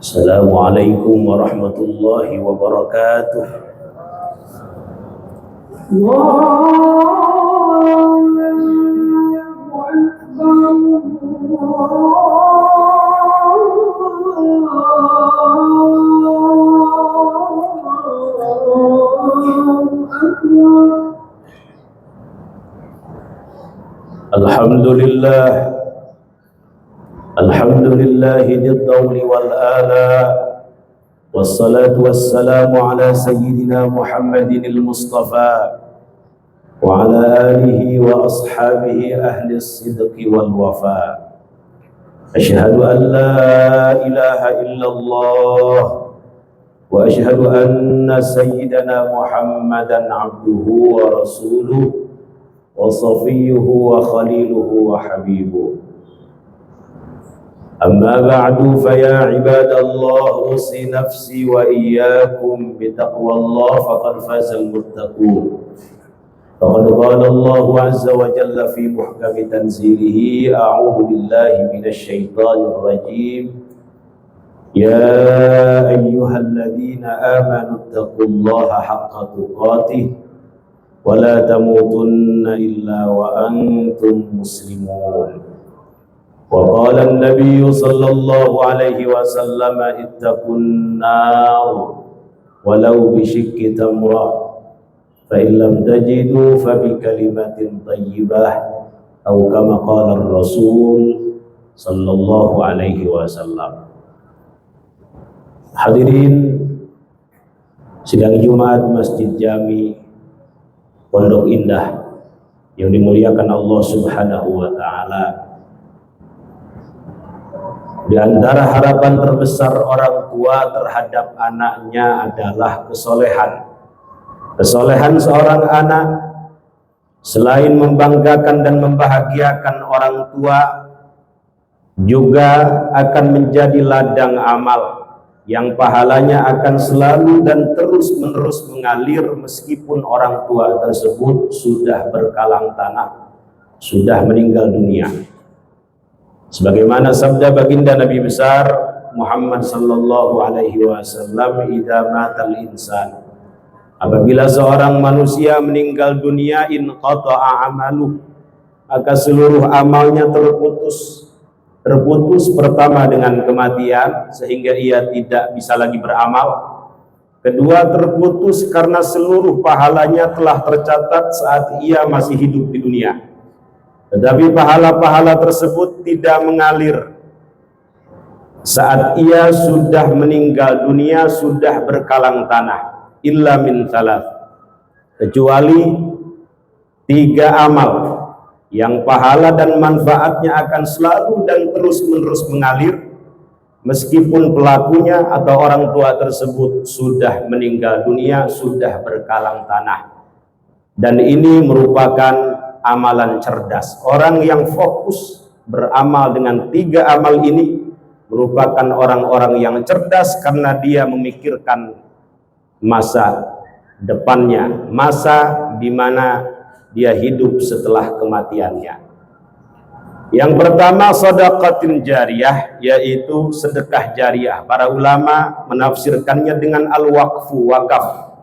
Assalamualaikum warahmatullahi wabarakatuh. Alhamdulillah, alhamdulillah dzul wal ala, wassalatu wassalamu ala sayyidina Muhammadinil Mustafa wa ala alihi wa ashabihi ahli sidqi wal wafa. Asyhadu an la ilaha illallah wa asyhadu anna sayyidana Muhammadan abduhu wa rasuluh wa safiyuhu wa khaliluhu wa habibuh. Amma ba'du fa ya ibadallah, usi nafsi wa iyyakum bi taqwallah faqad fazal muttaqun. Faqad qala Allah azza wa jalla fi muhkami tanzilihi, a'udzu billahi minasy syaithanir rajim. Ya ayyuhalladzina amanu taqullaha haqqa tuqatih wa la tamutunna illa wa antum muslimun. Wa qala an-nabiy sallallahu alaihi wasallam, ittaqun nar walau bi shiqqi tamrah fa in lam tajidu fa bi kalimatin thayyibah, atau kama qala ar-rasul sallallahu alaihi wasallam. Hadirin sidang Jumat Masjid Jami Pondok Indah yang dimuliakan Allah Subhanahu wa taala. Di antara harapan terbesar orang tua terhadap anaknya adalah kesolehan. Kesolehan seorang anak selain membanggakan dan membahagiakan orang tua, juga akan menjadi ladang amal yang pahalanya akan selalu dan terus-menerus mengalir meskipun orang tua tersebut sudah berkalang tanah, sudah meninggal dunia. Sebagaimana sabda baginda Nabi besar Muhammad sallallahu alaihi wasallam, idza matal insan, apabila seorang manusia meninggal dunia, in qata'a amaluh, maka seluruh amalnya terputus pertama dengan kematian sehingga ia tidak bisa lagi beramal. Kedua, terputus karena seluruh pahalanya telah tercatat saat ia masih hidup di dunia, tetapi pahala-pahala tersebut tidak mengalir saat ia sudah meninggal dunia, sudah berkalang tanah. Illa min thalath, kecuali 3 amal yang pahala dan manfaatnya akan selalu dan terus-menerus mengalir meskipun pelakunya atau orang tua tersebut sudah meninggal dunia, sudah berkalang tanah. Dan ini merupakan amalan cerdas. Orang yang fokus beramal dengan 3 amal ini merupakan orang-orang yang cerdas, karena dia memikirkan masa depannya, masa di mana dia hidup setelah kematiannya. Yang pertama, sedekahun jariyah, yaitu sedekah jariyah. Para ulama menafsirkannya dengan al-waqfu, wakaf.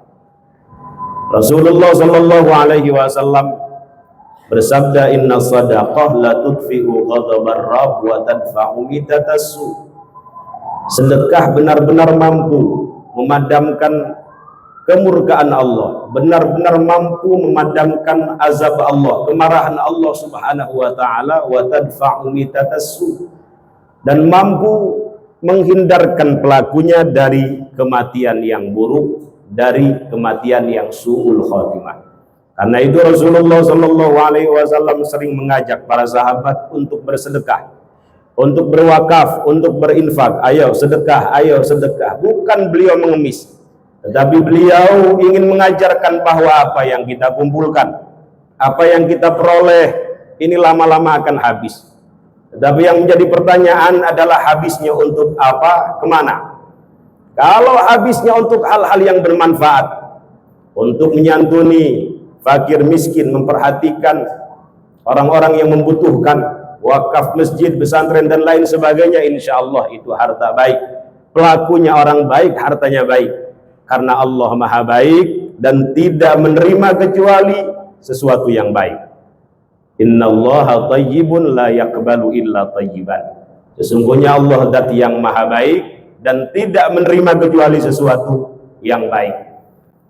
Rasulullah sallallahu alaihi wasallam bersabda, inna sadaqah la tudfi'u ghadabar rabb wa tadfa'u mitatassu. Sedekah benar-benar mampu memadamkan kemurkaan Allah, benar-benar mampu memadamkan azab Allah, kemarahan Allah Subhanahu wa taala, wa tadfa'u mitatassu, dan mampu menghindarkan pelakunya dari kematian yang buruk, dari kematian yang su'ul khatimah. Karena itu Rasulullah sallallahu alaihi wasallam sering mengajak para sahabat untuk bersedekah, untuk berwakaf, untuk berinfak. Ayo sedekah, ayo sedekah. Bukan beliau mengemis, tetapi beliau ingin mengajarkan bahwa apa yang kita kumpulkan, apa yang kita peroleh, ini lama-lama akan habis. Tetapi yang menjadi pertanyaan adalah habisnya untuk apa, kemana? Kalau habisnya untuk hal-hal yang bermanfaat, untuk menyantuni fakir miskin, memperhatikan orang-orang yang membutuhkan, wakaf masjid, pesantren dan lain sebagainya, insya Allah itu harta baik. pelakunya orang baik, hartanya baik. Karena Allah Maha baik dan tidak menerima kecuali sesuatu yang baik. Innallaha thayyibun la yaqbalu illa thayyiban. Sesungguhnya Allah zat yang Maha baik dan tidak menerima kecuali sesuatu yang baik.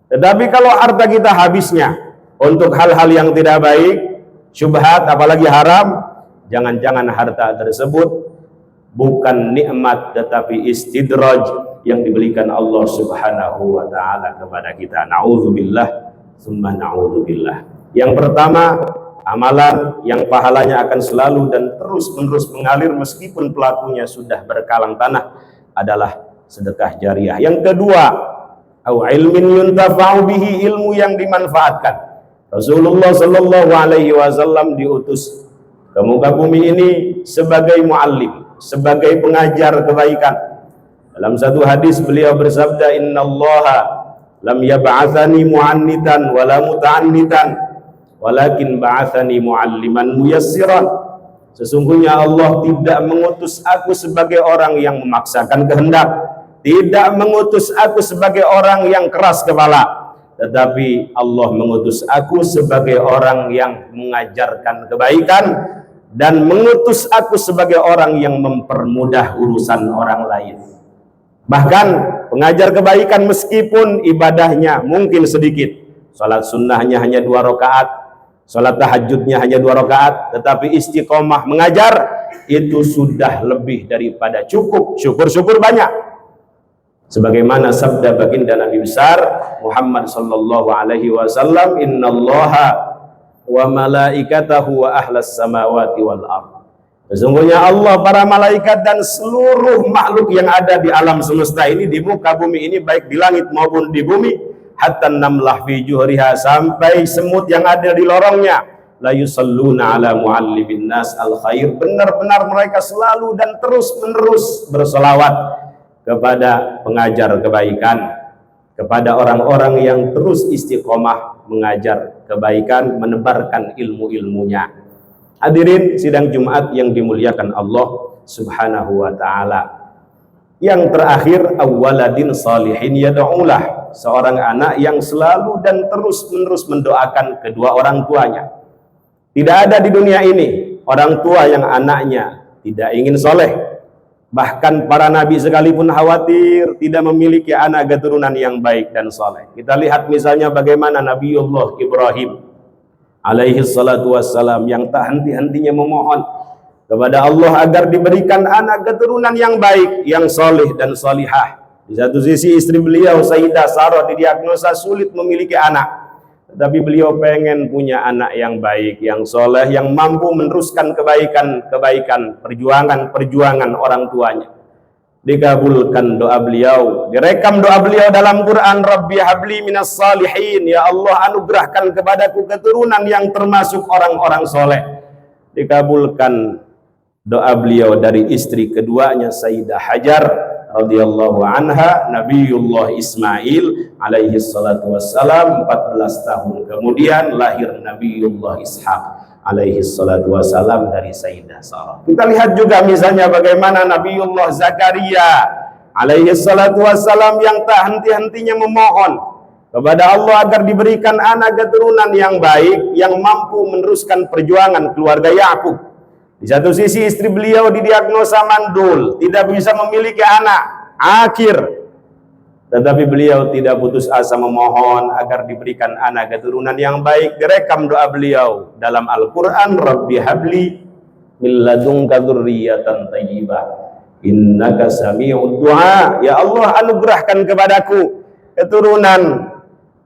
Tetapi kalau harta kita habisnya untuk hal-hal yang tidak baik, syubhat apalagi haram, jangan-jangan harta tersebut bukan nikmat tetapi istidraj yang diberikan Allah Subhanahu wa taala kepada kita. Nauzubillah summa nauzubillah. Yang pertama, amalan yang pahalanya akan selalu dan terus-menerus mengalir meskipun pelakunya sudah berkalang tanah adalah sedekah jariah. Yang kedua, au ilmin yuntafa'u bihi, ilmu yang dimanfaatkan. Rasulullah sallallahu alaihi wasallam diutus ke muka bumi ini sebagai muallim, sebagai pengajar kebaikan. Dalam satu hadis beliau bersabda, innallaha lam yab'atsani mu'annitan wala muta'annitan walakin ba'atsani mu'alliman muyassiran. Sesungguhnya Allah tidak mengutus aku sebagai orang yang memaksakan kehendak, tidak mengutus aku sebagai orang yang keras kepala, tetapi Allah mengutus aku sebagai orang yang mengajarkan kebaikan dan mengutus aku sebagai orang yang mempermudah urusan orang lain. Bahkan pengajar kebaikan meskipun ibadahnya mungkin sedikit, salat sunnahnya hanya 2 rakaat, salat tahajudnya hanya 2 rakaat, tetapi istiqomah mengajar itu sudah lebih daripada cukup. Syukur-syukur banyak. Sebagaimana sabda baginda Nabi besar Muhammad sallallahu alaihi wasallam, innallaha wa malaikatahu wa ahlas samawati wal ardh. Sesungguhnya Allah, para malaikat dan seluruh makhluk yang ada di alam semesta ini, di muka bumi ini, baik di langit maupun di bumi, hatta namlah fi juhriha, sampai semut yang ada di lorongnya, la yusalluna ala muallimin nas al khair, benar-benar mereka selalu dan terus-menerus berselawat kepada pengajar kebaikan, kepada orang-orang yang terus istiqomah mengajar kebaikan, menebarkan ilmu-ilmunya. Hadirin sidang Jumat yang dimuliakan Allah Subhanahu wa taala. Yang terakhir, awwaladin salihin yad'ulah, seorang anak yang selalu dan terus-menerus mendoakan kedua orang tuanya. Tidak ada di dunia ini orang tua yang anaknya tidak ingin soleh. Bahkan para nabi sekalipun khawatir tidak memiliki anak keturunan yang baik dan soleh. Kita lihat misalnya bagaimana Nabiullah Ibrahim alaihi salatu wassalam yang tak henti-hentinya memohon kepada Allah agar diberikan anak keturunan yang baik, yang soleh dan solihah. Di satu sisi istri beliau Sayyidah Sarah didiagnosa sulit memiliki anak, tetapi beliau pengen punya anak yang baik, yang soleh, yang mampu meneruskan kebaikan-kebaikan, perjuangan orang tuanya. Dikabulkan doa beliau, direkam doa beliau dalam Quran, Rabbi habli minas salihin, ya Allah anugerahkan kepadaku keturunan yang termasuk orang-orang soleh. Dikabulkan doa beliau dari istri keduanya Sayyidah Hajar radhiyallahu anha, Nabiullah Ismail alaihi salatu wassalam, 14 tahun kemudian lahir Nabiullah Ishaq alaihi salatu wassalam dari Sayyidah Sarah. Kita lihat juga misalnya bagaimana Nabiullah Zakaria alaihi salatu wassalam yang tak henti-hentinya memohon kepada Allah agar diberikan anak keturunan yang baik, yang mampu meneruskan perjuangan keluarga Yakub. Di satu sisi istri beliau didiagnosa mandul, tidak bisa memiliki anak, akhir. Tetapi beliau tidak putus asa memohon agar diberikan anak keturunan yang baik. Direkam doa beliau dalam Al-Quran, Rabbi habli min ladunka dzurriyyatan thayyibah innaka sami'ud du'a. Ya Allah anugerahkan kepadaku keturunan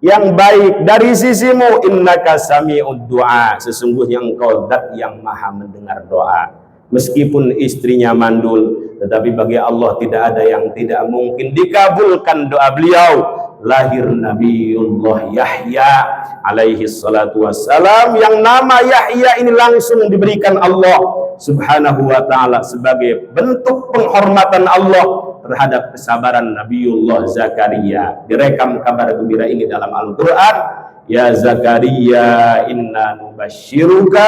yang baik dari sisimu, innaka sami'ud du'a, sesungguhnya engkau zat yang maha mendengar doa. Meskipun istrinya mandul, tetapi bagi Allah tidak ada yang tidak mungkin. Dikabulkan doa beliau, lahir Nabiullah Yahya alaihi salatu wassalam, yang nama Yahya ini langsung diberikan Allah Subhanahu wa ta'ala sebagai bentuk penghormatan Allah terhadap kesabaran Nabiullah Zakaria. Direkam kabar gembira ini dalam Al-Quran, ya Zakaria inna nubashiruka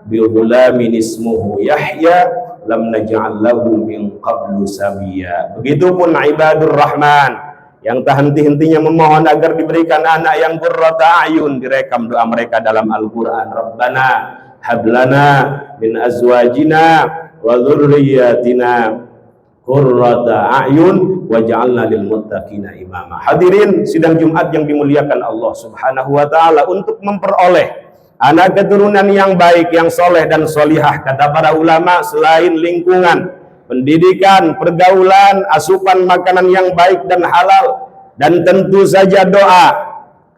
bi ghulamin ismuhu Yahya lam naj'al lahu min qablu samia. Begitupun ibadur rahman yang tak henti-hentinya memohon agar diberikan anak yang qurrata a'yun, direkam doa mereka dalam Al-Qur'an. Rabbana hablana min azwajina wa dzurriyyatina qurrata a'yun waj'alna lil muttaqina imama. Hadirin sidang Jumat yang dimuliakan Allah Subhanahu wa taala, untuk memperoleh anak keturunan yang baik, yang soleh dan solihah, kata para ulama, selain lingkungan, pendidikan, pergaulan, asupan makanan yang baik dan halal, dan tentu saja doa.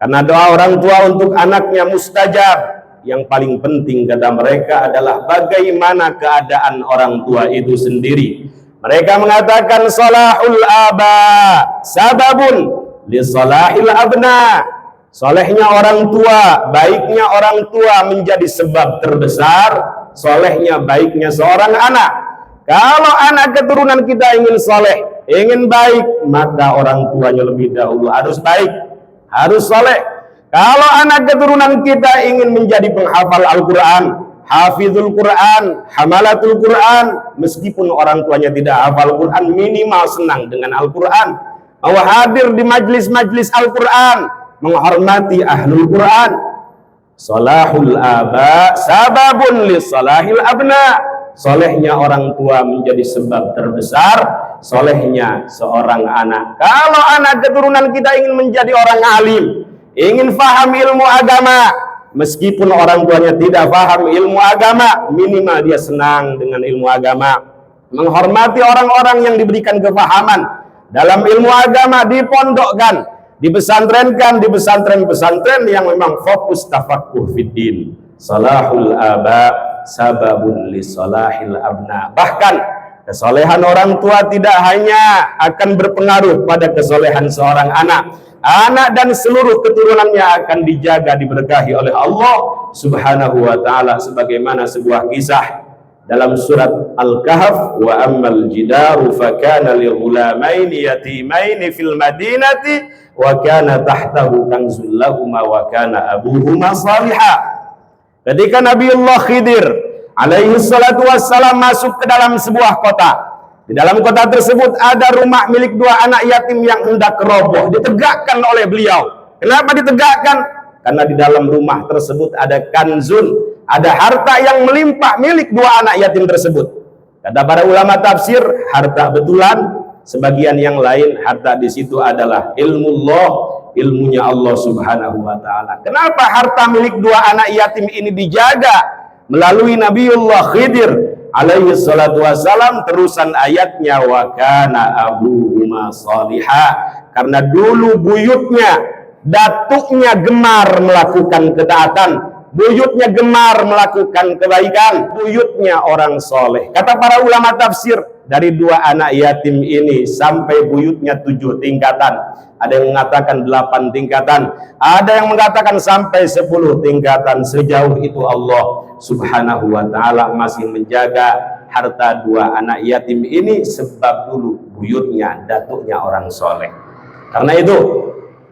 Karena doa orang tua untuk anaknya mustajab. Yang paling penting kata mereka adalah bagaimana keadaan orang tua itu sendiri. Mereka mengatakan salahul aba sababun li salahil abna. Solehnya orang tua, baiknya orang tua menjadi sebab terbesar solehnya, baiknya seorang anak. Kalau anak keturunan kita ingin soleh, ingin baik, maka orang tuanya lebih dahulu harus baik, harus soleh. Kalau anak keturunan kita ingin menjadi penghafal Al-Quran, hafizul Quran, hamalatul Quran, meskipun orang tuanya tidak hafal Quran, minimal senang dengan Al-Quran, mau hadir di majlis-majlis Al-Quran, menghormati ahlul Quran. Salahul aba sababun li salahil abna. Solehnya orang tua menjadi sebab terbesar solehnya seorang anak. Kalau anak keturunan kita ingin menjadi orang alim, ingin faham ilmu agama, meskipun orang tuanya tidak faham ilmu agama, minimal dia senang dengan ilmu agama, menghormati orang-orang yang diberikan kefahaman dalam ilmu agama, dipondokkan, dipesantrenkan di pesantren-pesantren yang memang fokus tafaqquh fiddin. Salahul aba sababun li salahil abna. Bahkan kesolehan orang tua tidak hanya akan berpengaruh pada kesolehan seorang anak. Anak dan seluruh keturunannya akan dijaga, diberkahi oleh Allah Subhanahu wa taala, sebagaimana sebuah kisah dalam surat Al-Kahf, wa ammal jidaru fakana lil ghulamaini yatimaini fil madinati wa kana tahtahu kanzul lahumā wa kana abuhuma salihah. Ketika Nabiullah Khidir alaihi salatu wassalam masuk ke dalam sebuah kota, di dalam kota tersebut ada rumah milik dua anak yatim yang hendak roboh, ditegakkan oleh beliau. Kenapa ditegakkan? Karena di dalam rumah tersebut ada kanzun, ada harta yang melimpah milik dua anak yatim tersebut. Kata para ulama tafsir, harta betulan, sebagian yang lain harta di situ adalah ilmullah, ilmunya Allah Subhanahu wa taala. Kenapa harta milik dua anak yatim ini dijaga melalui Nabiullah Khidir alaihi salatu wassalam? Terusan ayatnya, wa kana abuhuma salihah. Karena dulu buyutnya, datuknya gemar melakukan ketaatan, buyutnya gemar melakukan kebaikan, buyutnya orang soleh. Kata para ulama tafsir, dari dua anak yatim ini sampai buyutnya 7 tingkatan. Ada yang mengatakan 8 tingkatan, ada yang mengatakan sampai 10 tingkatan. Sejauh itu Allah Subhanahu wa ta'ala masih menjaga harta dua anak yatim ini, sebab dulu buyutnya, datuknya orang soleh. Karena itu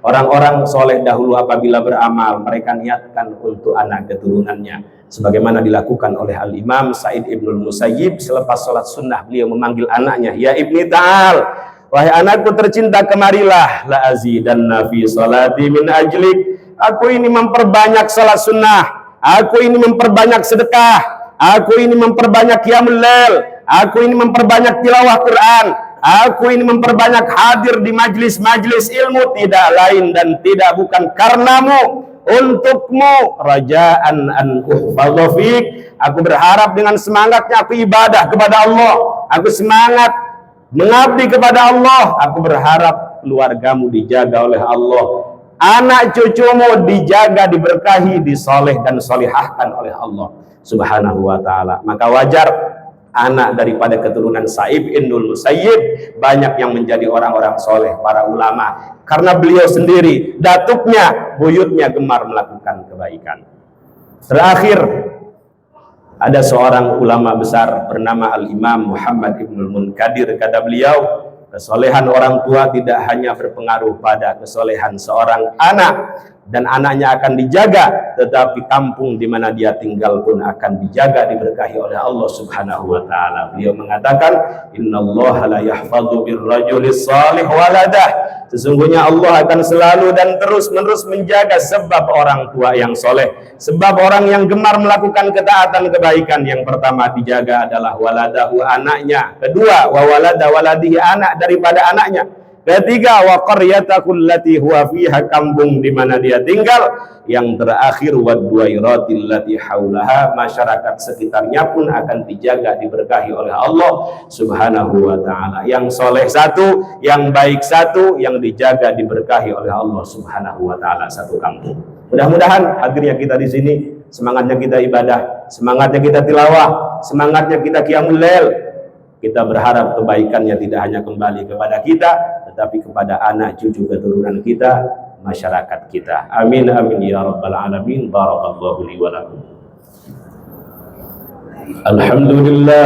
orang-orang soleh dahulu apabila beramal, mereka niatkan untuk anak keturunannya, sebagaimana dilakukan oleh Al-Imam Sa'id Ibnul Musayyib. Selepas sholat sunnah, beliau memanggil anaknya, ya ibni ta'al, wahai anakku tercinta, kemarilah, la azidanna fi salati min ajlik. Aku ini memperbanyak sholat sunnah, aku ini memperbanyak sedekah, aku ini memperbanyak qiyamul lail, aku ini memperbanyak tilawah Quran, aku ini memperbanyak hadir di majlis-majlis ilmu, tidak lain dan tidak bukan karenamu, untukmu, rajaan an uhfadha fik. Aku berharap dengan semangatnya aku ibadah kepada Allah, aku semangat mengabdi kepada Allah, aku berharap keluargamu dijaga oleh Allah, anak cucumu dijaga, diberkahi, disoleh dan solihahkan oleh Allah Subhanahu wa ta'ala. Maka wajar anak daripada keturunan Sa'id Ibnul Musayyib banyak yang menjadi orang-orang soleh, para ulama, karena beliau sendiri, datuknya, buyutnya gemar melakukan kebaikan. Terakhir, ada seorang ulama besar bernama Al-Imam Muhammad Ibnul Munkadir. Kata beliau, Kesolehan orang tua tidak hanya berpengaruh pada kesolehan seorang anak dan anaknya akan dijaga, tetapi kampung di mana dia tinggal pun akan dijaga, diberkahi oleh Allah Subhanahu wa taala. Beliau mengatakan, "Innallaha la yahfadzu birrajulis shalih waladah." Sesungguhnya Allah akan selalu dan terus-menerus menjaga sebab orang tua yang soleh, sebab orang yang gemar melakukan ketaatan kebaikan. Yang pertama dijaga adalah waladahu, anaknya. Kedua, wa walada waladihi, anak daripada anaknya. Ketiga, wa qaryatahu allati huwa fiha, kampung di mana dia tinggal. Yang terakhir, wa duwairatil lati haulaha, masyarakat sekitarnya pun akan dijaga, diberkahi oleh Allah Subhanahu wa taala. Yang soleh satu, yang baik satu, yang dijaga, diberkahi oleh Allah Subhanahu wa taala satu kampung. Mudah-mudahan hadirnya kita di sini, semangatnya kita ibadah, semangatnya kita tilawah, semangatnya kita qiyamul lail. Kita berharap kebaikannya tidak hanya kembali kepada kita, tetapi kepada anak cucu keturunan kita, masyarakat kita. Amin amin ya rabbal alamin. Barakallahu li wa lakum. Alhamdulillah,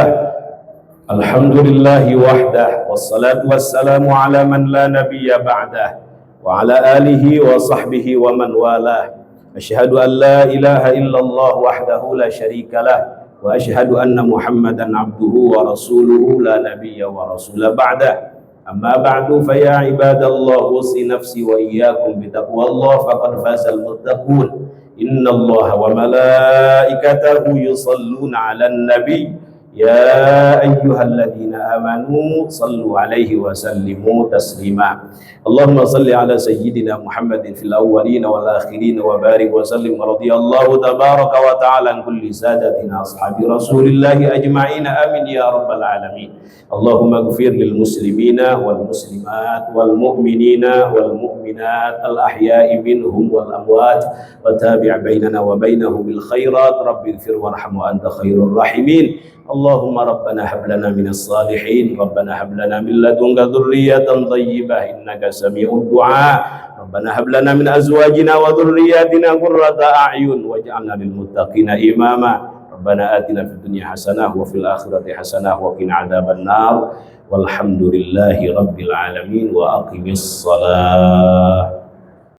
alhamdulillahi wahdah, wassalatu wassalamu ala man la nabiyya ba'dah, wa ala alihi wa sahbihi wa man walah. Asyhadu an la ilaha illallah wahdahu la syarika lah, wa asyhadu anna Muhammadan abduhu wa rasuluhu la nabiyya wa rasula ba'dah. Amma ba'du, fa ya ibadallah, usi nafsi wa iyyakum bi taqwallah, faqad fazal muttaqun. Innallaha wa malaikatahu yusalluna 'alan nabi, ya ayyuhalladzina amanu sallu 'alaihi wa sallimu taslima. Allahumma salli ala sayyidina Muhammadin fil awwalin wal akhirin wa barik wa sallim, wa radiyallahu tabaraka wa ta'ala an kulli sadatina ashabi rasulillahi ajma'in. Amin ya rabbal alamin. Allahumma ighfir lil muslimina wal muslimat wal mu'minina wal mu'minat al ahya'i minhum wal amwat, wa tabi' bainana wa bainahum bil khairat. Rabbi ighfir warham wa anta khairur rahimin. Allahumma rabbana hab lana minas salihin, rabbana hab lana min ladunka dzurriyyatan thayyibah innaka sami'ud du'a, rabbana hab lana min azwajina wa dzurriyyatina qurrata a'yun waj'alna lil muttaqina imama. Rabbana atina fid dunya hasanah wa fil akhirati hasanah wa qina adzaban nar. Walhamdulillahi rabbil alamin wa aqimis shalah.